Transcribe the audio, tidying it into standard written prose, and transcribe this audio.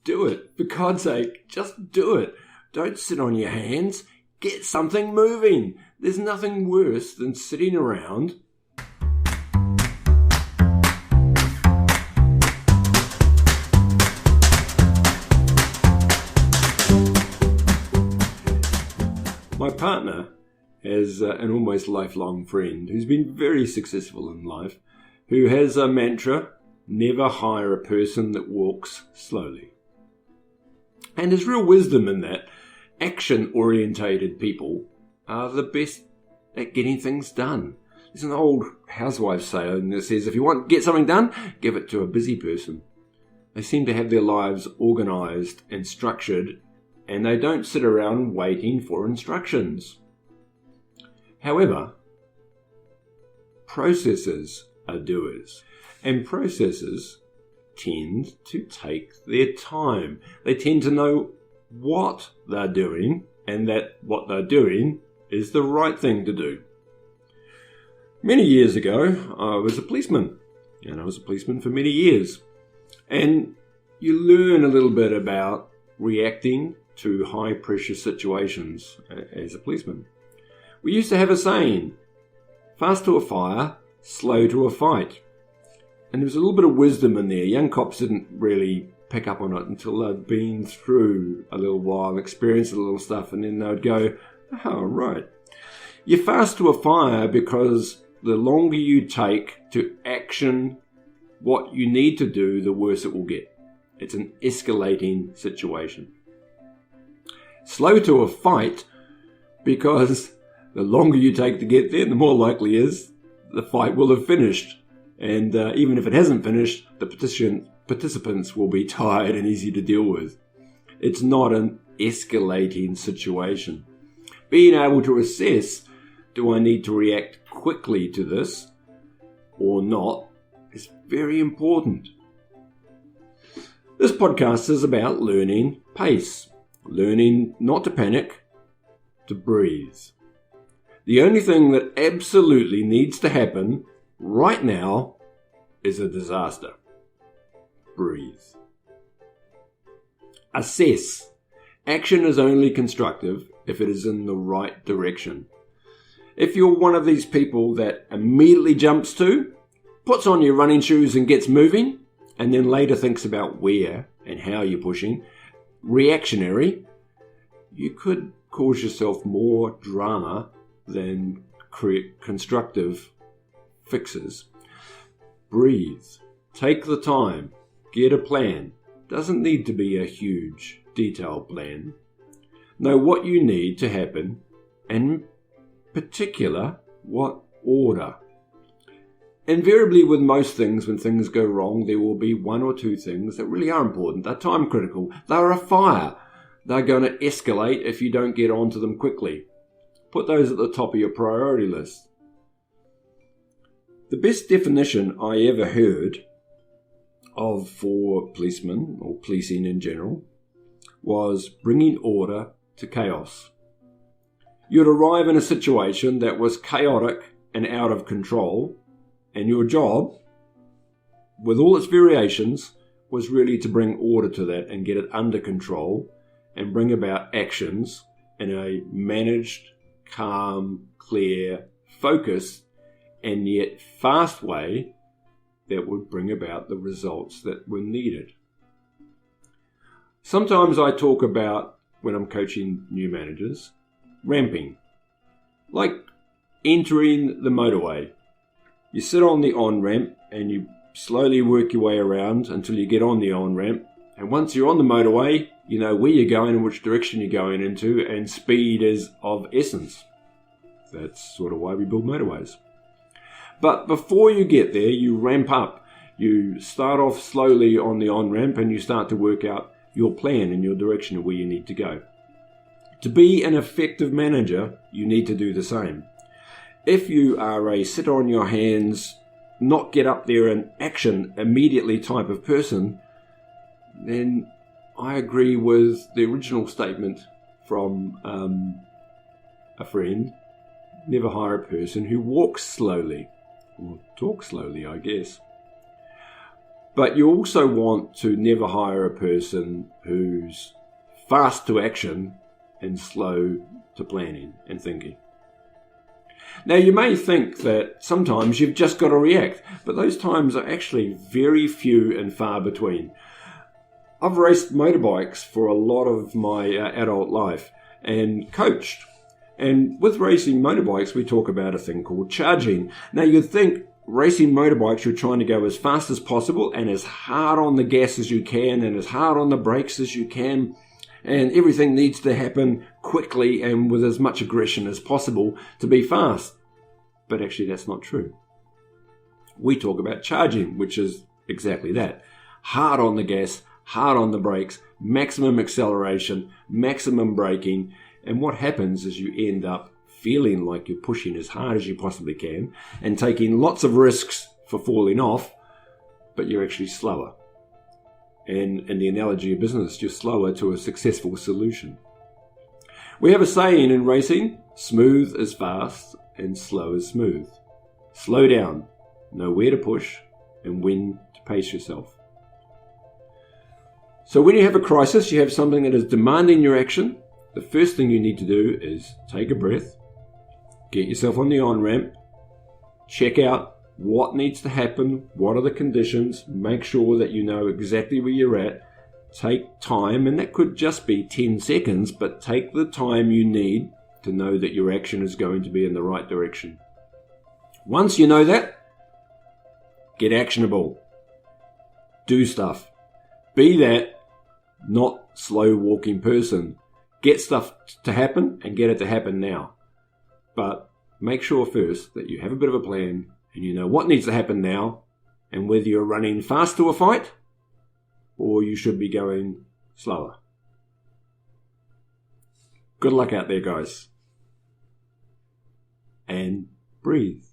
do it. For God's sake, just do it. Don't sit on your hands. Get something moving. There's nothing worse than sitting around My partner is an almost lifelong friend who's been very successful in life, who has a mantra, never hire a person that walks slowly. And there's real wisdom in that. Action-orientated people are the best at getting things done. There's an old housewife saying that says, if you want to get something done, give it to a busy person. They seem to have their lives organised and structured, and they don't sit around waiting for instructions. However, processes are doers, and processes tend to take their time. They tend to know what they're doing, and that what they're doing is the right thing to do. Many years ago, I was a policeman, and I was a policeman for many years. And you learn a little bit about reacting to high-pressure situations as a policeman. We used to have a saying, fast to a fire, slow to a fight. And there was a little bit of wisdom in there. Young cops didn't really pick up on it until they'd been through a little while, experienced a little stuff, and then they'd go, oh, right. You're fast to a fire because the longer you take to action what you need to do, the worse it will get. It's an escalating situation. Slow to a fight because the longer you take to get there, the more likely is the fight will have finished. And even if it hasn't finished, the participants will be tired and easy to deal with. It's not an escalating situation. Being able to assess, do I need to react quickly to this or not, is very important. This podcast is about learning pace, learning not to panic, to breathe. The only thing that absolutely needs to happen right now is a disaster. Breathe. Assess. Action is only constructive if it is in the right direction. If you're one of these people that immediately jumps to, puts on your running shoes and gets moving, and then later thinks about where and how you're pushing, reactionary, you could cause yourself more drama than create constructive fixes. Breathe. Take the time. Get a plan. Doesn't need to be a huge, detailed plan. Know what you need to happen, and in particular, what order. Invariably with most things, when things go wrong, there will be one or two things that really are important. They're time critical. They're a fire. They're going to escalate if you don't get onto them quickly. Put those at the top of your priority list. The best definition I ever heard of for policemen, or policing in general, was bringing order to chaos. You'd arrive in a situation that was chaotic and out of control, and your job, with all its variations, was really to bring order to that and get it under control and bring about actions in a managed, calm, clear, focused, and yet fast way that would bring about the results that were needed. Sometimes I talk about, when I'm coaching new managers, ramping. Like entering the motorway. You sit on the on-ramp and you slowly work your way around until you get on the on-ramp. And once you're on the motorway, you know where you're going and which direction you're going into, and speed is of essence. That's sort of why we build motorways. But before you get there, you ramp up. You start off slowly on the on-ramp and you start to work out your plan and your direction of where you need to go. To be an effective manager, you need to do the same. If you are a sit on your hands, not get up there and action immediately type of person, then I agree with the original statement from a friend, never hire a person who walks slowly, or talks slowly, I guess. But you also want to never hire a person who's fast to action and slow to planning and thinking. Now, you may think that sometimes you've just got to react, but those times are actually very few and far between. I've raced motorbikes for a lot of my adult life and coached. And with racing motorbikes, we talk about a thing called charging. Now, you'd think racing motorbikes, you're trying to go as fast as possible and as hard on the gas as you can and as hard on the brakes as you can. And everything needs to happen quickly and with as much aggression as possible to be fast. But actually, that's not true. We talk about charging, which is exactly that. Hard on the gas, hard on the brakes, maximum acceleration, maximum braking. And what happens is you end up feeling like you're pushing as hard as you possibly can and taking lots of risks for falling off, but you're actually slower. And in the analogy of business, you're slower to a successful solution. We have a saying in racing, smooth is fast and slow is smooth. Slow down, know where to push and when to pace yourself. So when you have a crisis, you have something that is demanding your action, the first thing you need to do is take a breath, get yourself on the on-ramp, check out what needs to happen, what are the conditions, make sure that you know exactly where you're at, take time, and that could just be 10 seconds, but take the time you need to know that your action is going to be in the right direction. Once you know that, get actionable. Do stuff. Be that not slow walking person. Get stuff to happen and get it to happen now. But make sure first that you have a bit of a plan and you know what needs to happen now and whether you're running fast to a fight or you should be going slower. Good luck out there, guys. And breathe.